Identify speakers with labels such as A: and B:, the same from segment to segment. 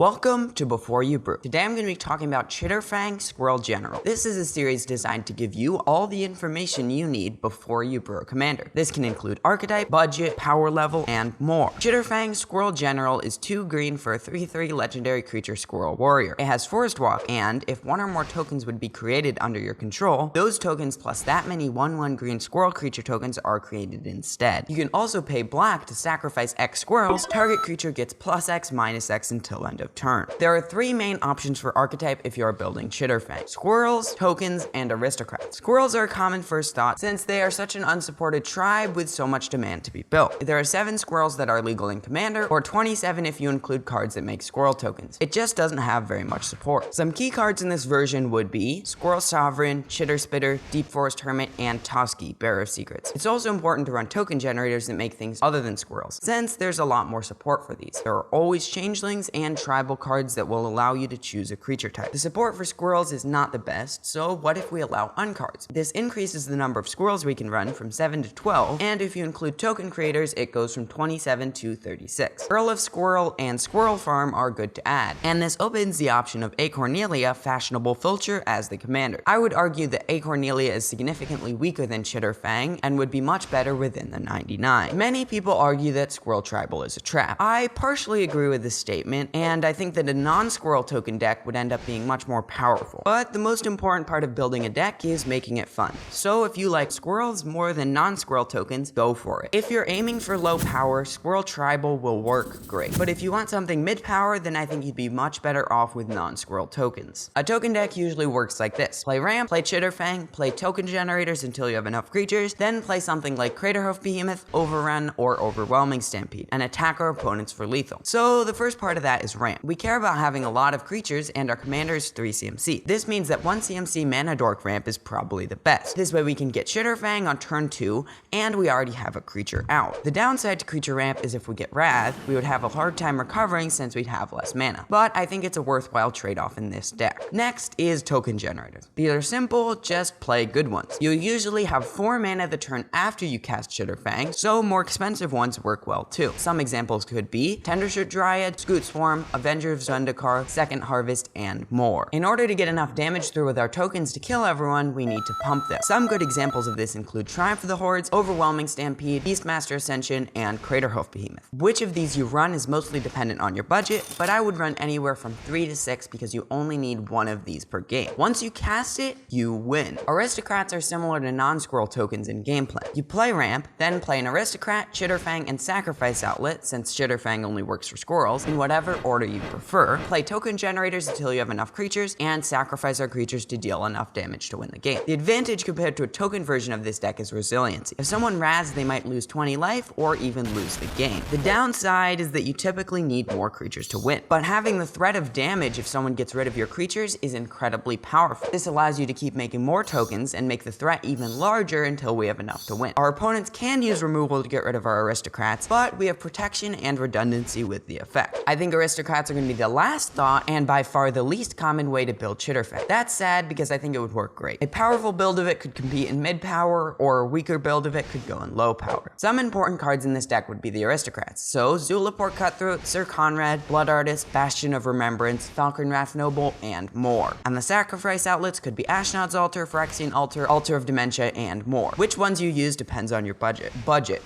A: Welcome to Before You Brew. Today I'm going to be talking about Chatterfang Squirrel General. This is a series designed to give you all the information you need before you brew a commander. This can include archetype, budget, power level, and more. Chatterfang Squirrel General is 2 green for a 3/3 legendary creature squirrel warrior. It has forest walk, and if one or more tokens would be created under your control, those tokens plus that many 1/1 green squirrel creature tokens are created instead. You can also pay black to sacrifice X squirrels. Target creature gets +X, -X until end of turn. There are 3 main options for archetype if you are building Chatterfang: squirrels, tokens, and aristocrats. Squirrels are a common first thought since they are such an unsupported tribe with so much demand to be built. There are 7 squirrels that are legal in Commander, or 27 if you include cards that make squirrel tokens. It just doesn't have very much support. Some key cards in this version would be Squirrel Sovereign, Chitter Spitter, Deep Forest Hermit, and Toski, Bearer of Secrets. It's also important to run token generators that make things other than squirrels, since there's a lot more support for these. There are always changelings and tribal cards that will allow you to choose a creature type. The support for squirrels is not the best, so what if we allow uncards? This increases the number of squirrels we can run from 7 to 12, and if you include token creators, it goes from 27 to 36. Earl of Squirrel and Squirrel Farm are good to add, and this opens the option of A. Cornelia, Fashionable Filcher, as the commander. I would argue that A. Cornelia is significantly weaker than Chatterfang and would be much better within the 99. Many people argue that Squirrel Tribal is a trap. I partially agree with this statement, and I think that a non-squirrel token deck would end up being much more powerful. But the most important part of building a deck is making it fun. So if you like squirrels more than non-squirrel tokens, go for it. If you're aiming for low power, Squirrel Tribal will work great. But if you want something mid-power, then I think you'd be much better off with non-squirrel tokens. A token deck usually works like this: play ramp, play Chatterfang, play token generators until you have enough creatures, then play something like Craterhoof Behemoth, Overrun, or Overwhelming Stampede, and attack our opponents for lethal. So the first part of that is ramp. We care about having a lot of creatures, and our commander is 3 CMC. This means that 1 CMC Mana Dork ramp is probably the best. This way we can get Chatterfang on turn 2, and we already have a creature out. The downside to creature ramp is if we get Wrath, we would have a hard time recovering since we'd have less mana. But I think it's a worthwhile trade-off in this deck. Next is token generators. These are simple, just play good ones. You usually have 4 mana the turn after you cast Chatterfang, so more expensive ones work well too. Some examples could be Tendershoot Dryad, Scoot Swarm, Avenger of Zendikar, Second Harvest, and more. In order to get enough damage through with our tokens to kill everyone, we need to pump them. Some good examples of this include Triumph of the Hordes, Overwhelming Stampede, Beastmaster Ascension, and Craterhoof Behemoth. Which of these you run is mostly dependent on your budget, but I would run anywhere from 3 to 6 because you only need 1 of these per game. Once you cast it, you win. Aristocrats are similar to non-squirrel tokens in gameplay. You play ramp, then play an aristocrat, Chatterfang, and sacrifice outlet, since Chatterfang only works for squirrels, in whatever order you prefer. Play token generators until you have enough creatures, and sacrifice our creatures to deal enough damage to win the game. The advantage compared to a token version of this deck is resiliency. If someone razz, they might lose 20 life or even lose the game. The downside is that you typically need more creatures to win, but having the threat of damage if someone gets rid of your creatures is incredibly powerful. This allows you to keep making more tokens and make the threat even larger until we have enough to win. Our opponents can use removal to get rid of our aristocrats, but we have protection and redundancy with the effect. I think aristocrats are going to be the last thought and by far the least common way to build Chatterfang. That's sad because I think it would work great. A powerful build of it could compete in mid power, or a weaker build of it could go in low power. Some important cards in this deck would be the aristocrats, so Zulaport Cutthroat, Sir Conrad, Blood Artist, Bastion of Remembrance, Falcon Wrath Noble, and more. And the sacrifice outlets could be Ashnod's Altar, Phyrexian Altar, Altar of Dementia, and more. Which ones you use depends on your budget.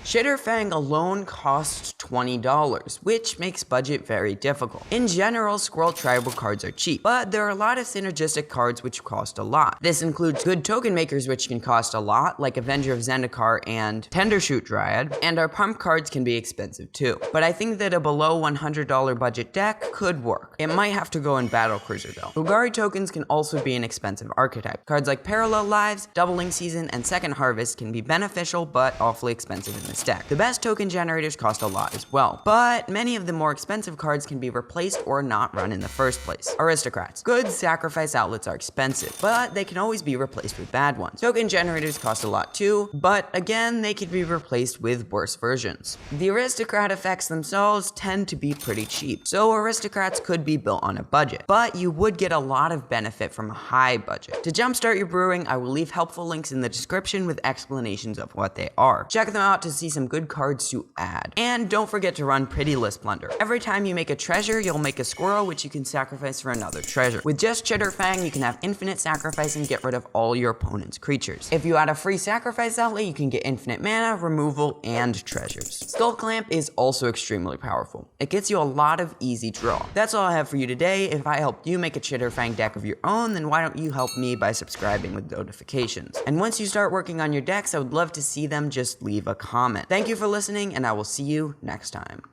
A: Chatterfang alone costs $20, which makes budget very difficult. In general, Squirrel Tribal cards are cheap, but there are a lot of synergistic cards which cost a lot. This includes good token makers which can cost a lot, like Avenger of Zendikar and Tendershoot Dryad, and our pump cards can be expensive too. But I think that a below $100 budget deck could work. It might have to go in Battle Cruiser though. Golgari tokens can also be an expensive archetype. Cards like Parallel Lives, Doubling Season, and Second Harvest can be beneficial but awfully expensive in this deck. The best token generators cost a lot as well, but many of the more expensive cards can be replaced or not run in the first place. Aristocrats. Good sacrifice outlets are expensive, but they can always be replaced with bad ones. Token generators cost a lot too, but again, they could be replaced with worse versions. The aristocrat effects themselves tend to be pretty cheap, so aristocrats could be built on a budget, but you would get a lot of benefit from a high budget. To jumpstart your brewing, I will leave helpful links in the description with explanations of what they are. Check them out to see some good cards to add. And don't forget to run Pitiless Plunder. Every time you make a treasure, you'll make a squirrel which you can sacrifice for another treasure. With just Chatterfang, you can have infinite sacrifice and get rid of all your opponent's creatures. If you add a free sacrifice outlay, you can get infinite mana, removal, and treasures. Skull Clamp is also extremely powerful. It gets you a lot of easy draw. That's all I have for you today. If I helped you make a Chatterfang deck of your own, then why don't you help me by subscribing with notifications? And once you start working on your decks, I would love to see them. Just leave a comment. Thank you for listening, and I will see you next time.